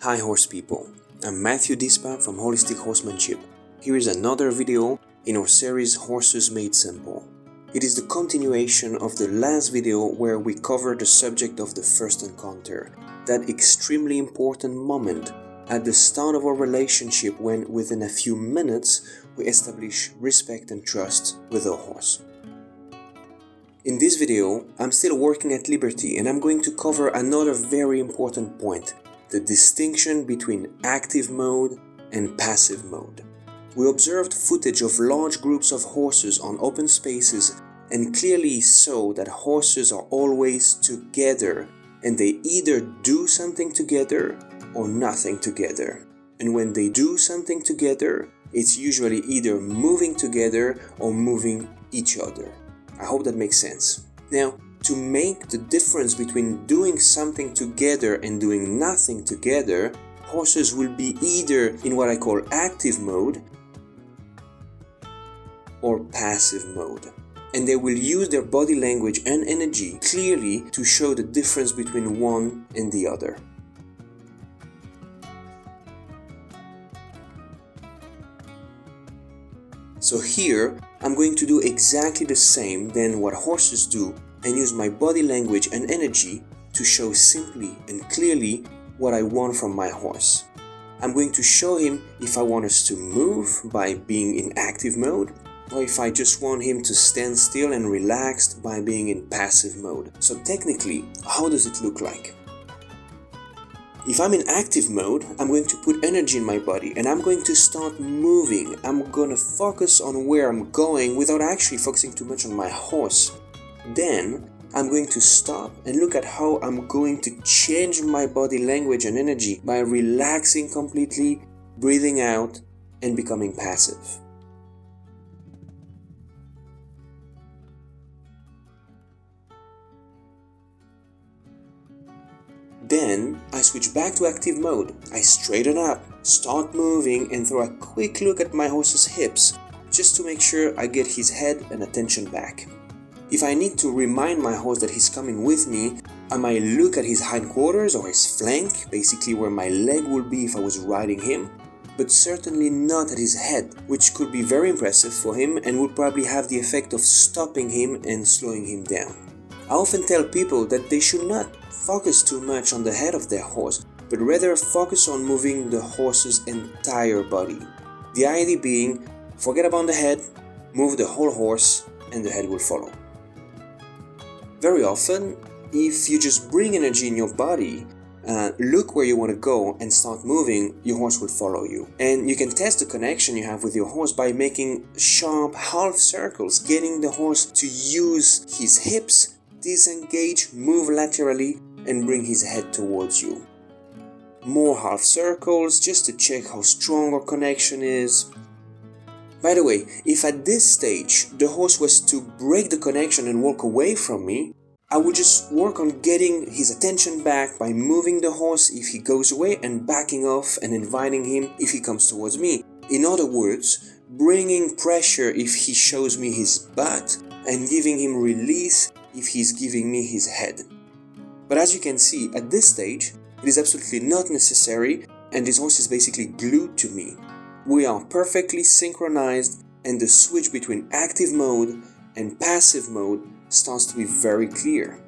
Hi horse people, I'm Matthew Dispa from Holistic Horsemanship. Here is another video in our series Horses Made Simple. It is the continuation of the last video where we covered the subject of the first encounter, that extremely important moment at the start of our relationship when within a few minutes we establish respect and trust with our horse. In this video, I'm still working at liberty and I'm going to cover another very important point, the distinction between active mode and passive mode. We observed footage of large groups of horses on open spaces and clearly saw that horses are always together and they either do something together or nothing together. And when they do something together, it's usually either moving together or moving each other. I hope that makes sense. Now, to make the difference between doing something together and doing nothing together, horses will be either in what I call active mode or passive mode. And they will use their body language and energy clearly to show the difference between one and the other. So here, I'm going to do exactly the same than what horses do and use my body language and energy to show simply and clearly what I want from my horse. I'm going to show him if I want us to move by being in active mode, or if I just want him to stand still and relaxed by being in passive mode. So technically, how does it look like? If I'm in active mode, I'm going to put energy in my body and I'm going to start moving. I'm going to focus on where I'm going without actually focusing too much on my horse. Then, I'm going to stop and look at how I'm going to change my body language and energy by relaxing completely, breathing out, and becoming passive. Then, I switch back to active mode. I straighten up, start moving, and throw a quick look at my horse's hips, just to make sure I get his head and attention back. If I need to remind my horse that he's coming with me, I might look at his hindquarters or his flank, basically where my leg would be if I was riding him, but certainly not at his head, which could be very impressive for him and would probably have the effect of stopping him and slowing him down. I often tell people that they should not focus too much on the head of their horse, but rather focus on moving the horse's entire body. The idea being, forget about the head, move the whole horse, and the head will follow. Very often, if you just bring energy in your body, look where you want to go and start moving, your horse will follow you. And you can test the connection you have with your horse by making sharp half circles, getting the horse to use his hips, disengage, move laterally, and bring his head towards you. More half circles just to check how strong our connection is. By the way, if at this stage the horse was to break the connection and walk away from me, I would just work on getting his attention back by moving the horse if he goes away and backing off and inviting him if he comes towards me. In other words, bringing pressure if he shows me his butt and giving him release if he's giving me his head. But as you can see, at this stage, it is absolutely not necessary and this horse is basically glued to me. We are perfectly synchronized and the switch between active mode and passive mode starts to be very clear.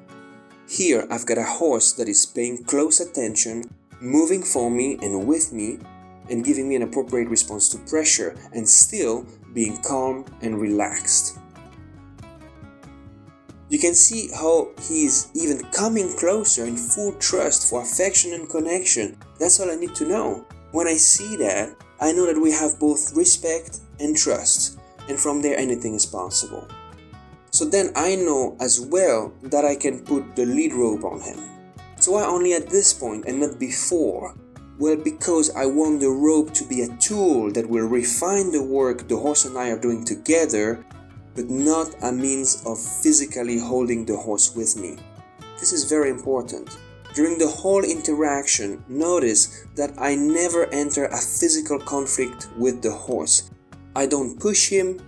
Here I've got a horse that is paying close attention, moving for me and with me, and giving me an appropriate response to pressure and still being calm and relaxed. You can see how he is even coming closer in full trust for affection and connection. That's all I need to know. When I see that, I know that we have both respect and trust, and from there anything is possible. So then I know as well that I can put the lead rope on him. So why only at this point and not before? Well, because I want the rope to be a tool that will refine the work the horse and I are doing together, but not a means of physically holding the horse with me. This is very important. During the whole interaction, notice that I never enter a physical conflict with the horse. I don't push him,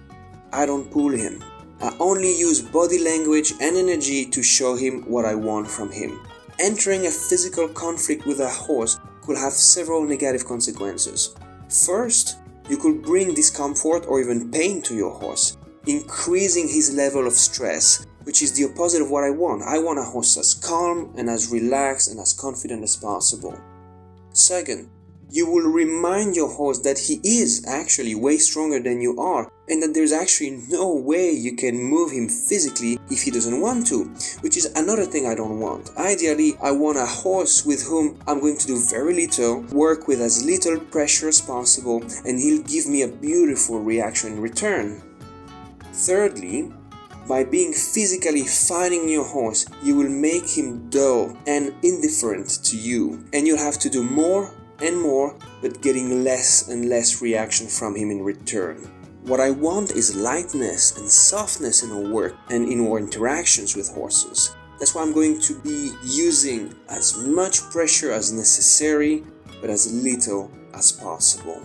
I don't pull him. I only use body language and energy to show him what I want from him. Entering a physical conflict with a horse could have several negative consequences. First, you could bring discomfort or even pain to your horse, increasing his level of stress, which is the opposite of what I want. I want a horse as calm and as relaxed and as confident as possible. Second, you will remind your horse that he is actually way stronger than you are, and that there's actually no way you can move him physically if he doesn't want to, which is another thing I don't want. Ideally, I want a horse with whom I'm going to do very little, work with as little pressure as possible, and he'll give me a beautiful reaction in return. Thirdly, by being physically fighting your horse, you will make him dull and indifferent to you, and you'll have to do more and more, but getting less and less reaction from him in return. What I want is lightness and softness in our work and in our interactions with horses. That's why I'm going to be using as much pressure as necessary, but as little as possible.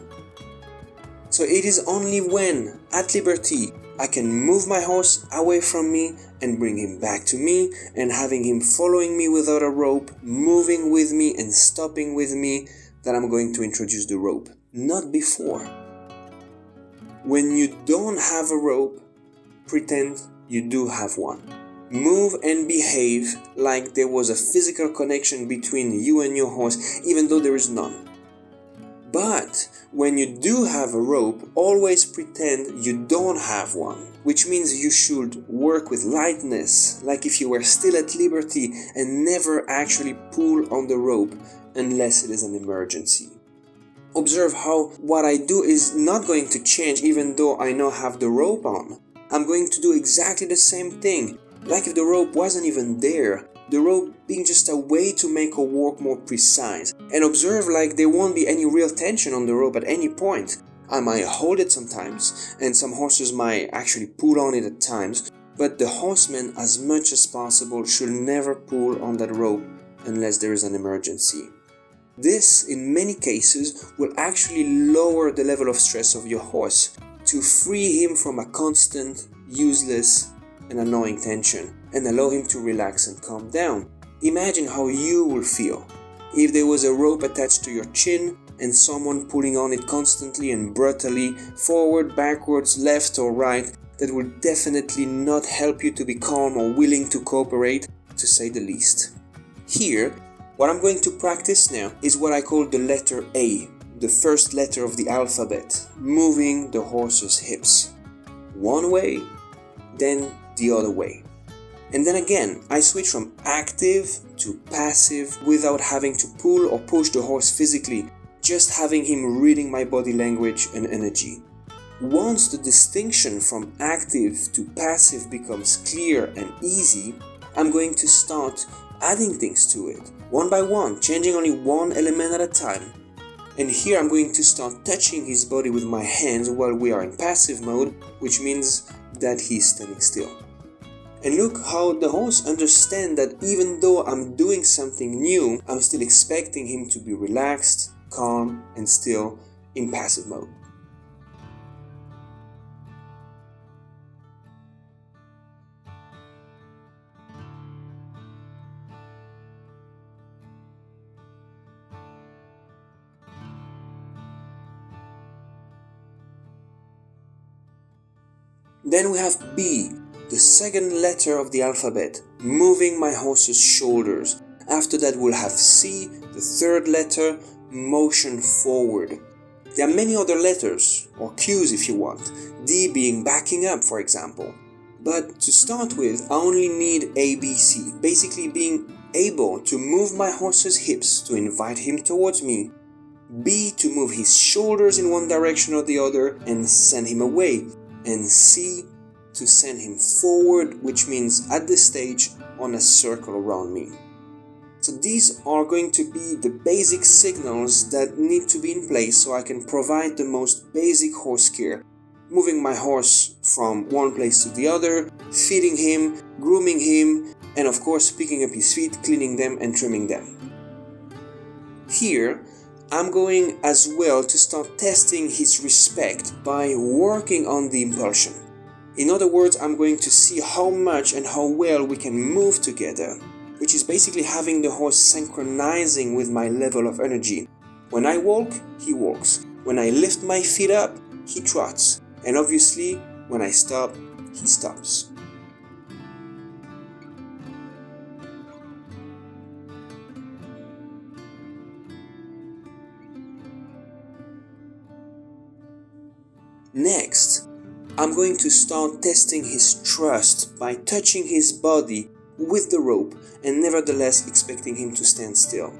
So it is only when, at liberty, I can move my horse away from me and bring him back to me, and having him following me without a rope, moving with me and stopping with me, that I'm going to introduce the rope, not before. When you don't have a rope, pretend you do have one. Move and behave like there was a physical connection between you and your horse, even though there is none. But when you do have a rope, always pretend you don't have one, which means you should work with lightness, like if you were still at liberty, and never actually pull on the rope unless it is an emergency. Observe how what I do is not going to change even though I now have the rope on. I'm going to do exactly the same thing, like if the rope wasn't even there, the rope being just a way to make our work more precise. And observe like there won't be any real tension on the rope at any point. I might hold it sometimes, and some horses might actually pull on it at times, but the horseman, as much as possible, should never pull on that rope unless there is an emergency. This, in many cases, will actually lower the level of stress of your horse to free him from a constant, useless, and annoying tension and allow him to relax and calm down. Imagine how you will feel if there was a rope attached to your chin and someone pulling on it constantly and brutally, forward, backwards, left or right. That will definitely not help you to be calm or willing to cooperate, to say the least. Here, what I'm going to practice now is what I call the letter A, the first letter of the alphabet, moving the horse's hips. One way, then the other way. And then again, I switch from active to passive without having to pull or push the horse physically, just having him reading my body language and energy. Once the distinction from active to passive becomes clear and easy, I'm going to start adding things to it, one by one, changing only one element at a time. And here I'm going to start touching his body with my hands while we are in passive mode, which means that he's standing still. And look how the horse understands that even though I'm doing something new, I'm still expecting him to be relaxed, calm, and still in passive mode. Then we have B, the second letter of the alphabet, moving my horse's shoulders. After that we'll have C, the third letter, motion forward. There are many other letters, or cues if you want, D being backing up, for example. But to start with, I only need ABC, basically being able to move my horse's hips to invite him towards me, B to move his shoulders in one direction or the other and send him away, and C to send him forward, which means at this stage on a circle around me. So these are going to be the basic signals that need to be in place so I can provide the most basic horse care, moving my horse from one place to the other, feeding him, grooming him, and of course picking up his feet, cleaning them and trimming them. Here, I'm going as well to start testing his respect by working on the impulsion. In other words, I'm going to see how much and how well we can move together, which is basically having the horse synchronizing with my level of energy, When I walk, he walks. When I lift my feet up, he trots. And obviously, when I stop, he stops. Next, I'm going to start testing his trust by touching his body with the rope and nevertheless expecting him to stand still.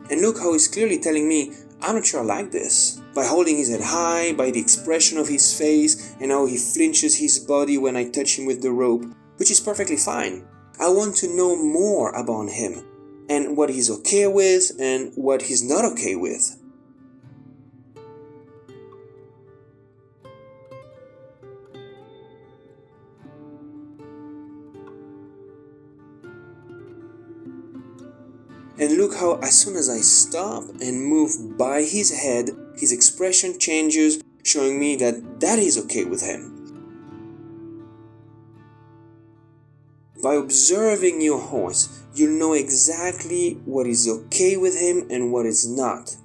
And look how he's clearly telling me, I'm not sure I like this. By holding his head high, by the expression of his face, and how he flinches his body when I touch him with the rope, which is perfectly fine. I want to know more about him, and what he's okay with, and what he's not okay with. And look how as soon as I stop and move by his head, his expression changes, showing me that that is okay with him. By observing your horse, you'll know exactly what is okay with him and what is not.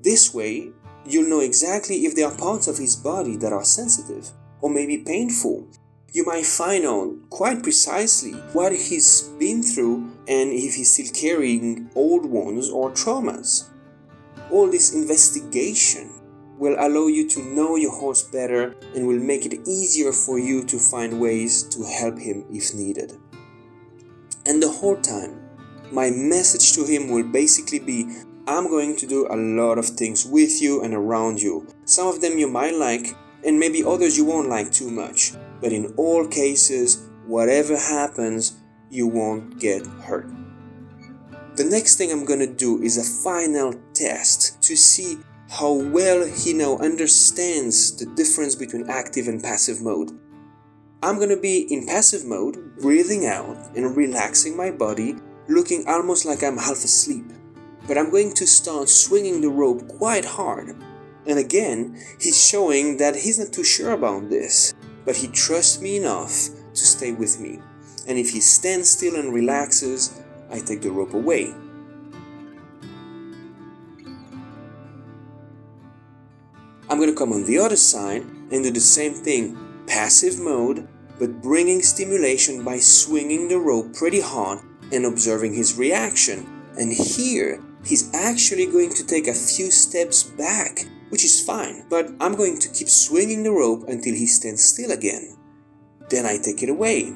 This way, you'll know exactly if there are parts of his body that are sensitive or maybe painful. You might find out quite precisely what he's been through and if he's still carrying old wounds or traumas. All this investigation will allow you to know your horse better and will make it easier for you to find ways to help him if needed. And the whole time, my message to him will basically be, I'm going to do a lot of things with you and around you. Some of them you might like, and maybe others you won't like too much. But in all cases, whatever happens, you won't get hurt. The next thing I'm gonna do is a final test to see how well he now understands the difference between active and passive mode. I'm gonna be in passive mode, breathing out and relaxing my body, looking almost like I'm half asleep. But I'm going to start swinging the rope quite hard. And again, he's showing that he's not too sure about this, but he trusts me enough to stay with me. And if he stands still and relaxes, I take the rope away. I'm going to come on the other side and do the same thing, passive mode, but bringing stimulation by swinging the rope pretty hard and observing his reaction. And here, he's actually going to take a few steps back, which is fine, but I'm going to keep swinging the rope until he stands still again. Then I take it away.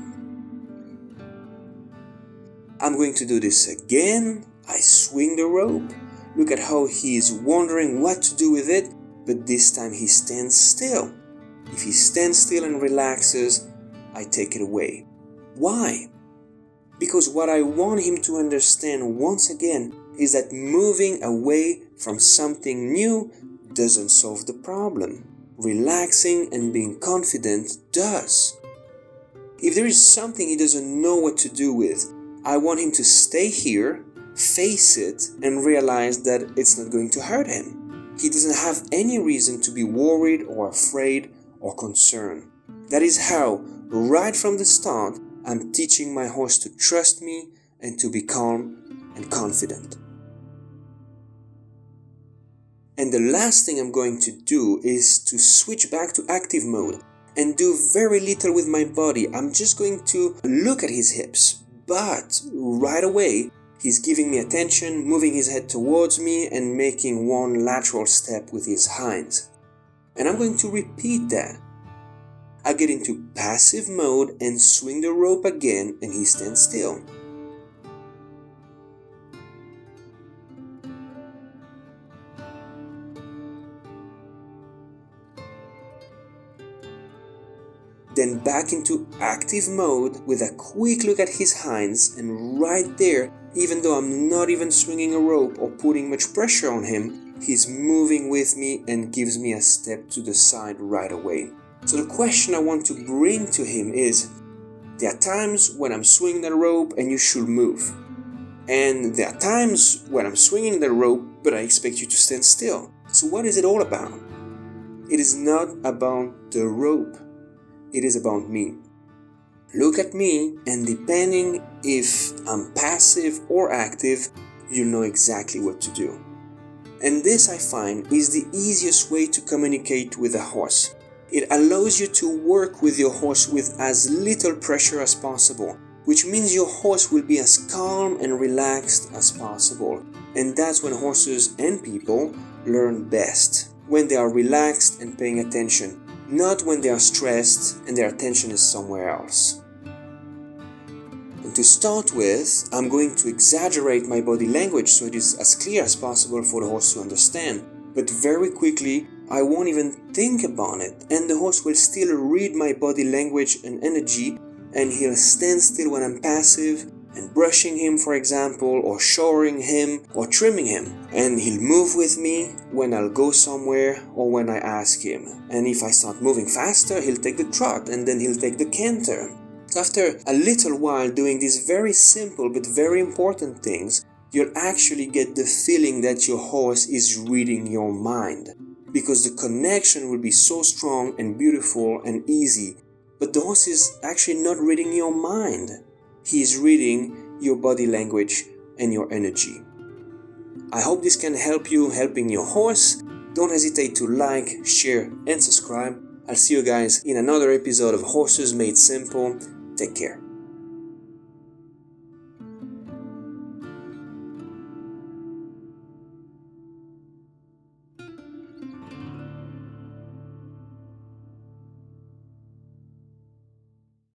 I'm going to do this again. I swing the rope. Look at how he is wondering what to do with it, but this time he stands still. If he stands still and relaxes, I take it away. Why? Because what I want him to understand once again is that moving away from something new doesn't solve the problem. Relaxing and being confident does. If there is something he doesn't know what to do with, I want him to stay here, face it, and realize that it's not going to hurt him. He doesn't have any reason to be worried or afraid or concerned. That is how, right from the start, I'm teaching my horse to trust me and to be calm and confident. And the last thing I'm going to do is to switch back to active mode and do very little with my body. I'm just going to look at his hips, but right away he's giving me attention, moving his head towards me and making one lateral step with his hinds. And I'm going to repeat that. I get into passive mode and swing the rope again and he stands still. Then back into active mode with a quick look at his hinds, and right there, even though I'm not even swinging a rope or putting much pressure on him, he's moving with me and gives me a step to the side right away. So the question I want to bring to him is, there are times when I'm swinging the rope and you should move. And there are times when I'm swinging the rope but I expect you to stand still. So what is it all about? It is not about the rope. It is about me. Look at me, and depending if I'm passive or active, you'll know exactly what to do. And this, I find, is the easiest way to communicate with a horse. It allows you to work with your horse with as little pressure as possible, which means your horse will be as calm and relaxed as possible. And that's when horses and people learn best, when they are relaxed and paying attention, not when they are stressed and their attention is somewhere else. And to start with, I'm going to exaggerate my body language so it is as clear as possible for the horse to understand. But very quickly, I won't even think about it, and the horse will still read my body language and energy, and he'll stand still when I'm passive and brushing him, for example, or showering him or trimming him. And he'll move with me when I'll go somewhere or when I ask him. And if I start moving faster, he'll take the trot and then he'll take the canter. So after a little while doing these very simple but very important things, you'll actually get the feeling that your horse is reading your mind, because the connection will be so strong and beautiful and easy. But the horse is actually not reading your mind. He is reading your body language and your energy. I hope this can help you helping your horse. Don't hesitate to like, share, and subscribe. I'll see you guys in another episode of Horses Made Simple. Take care.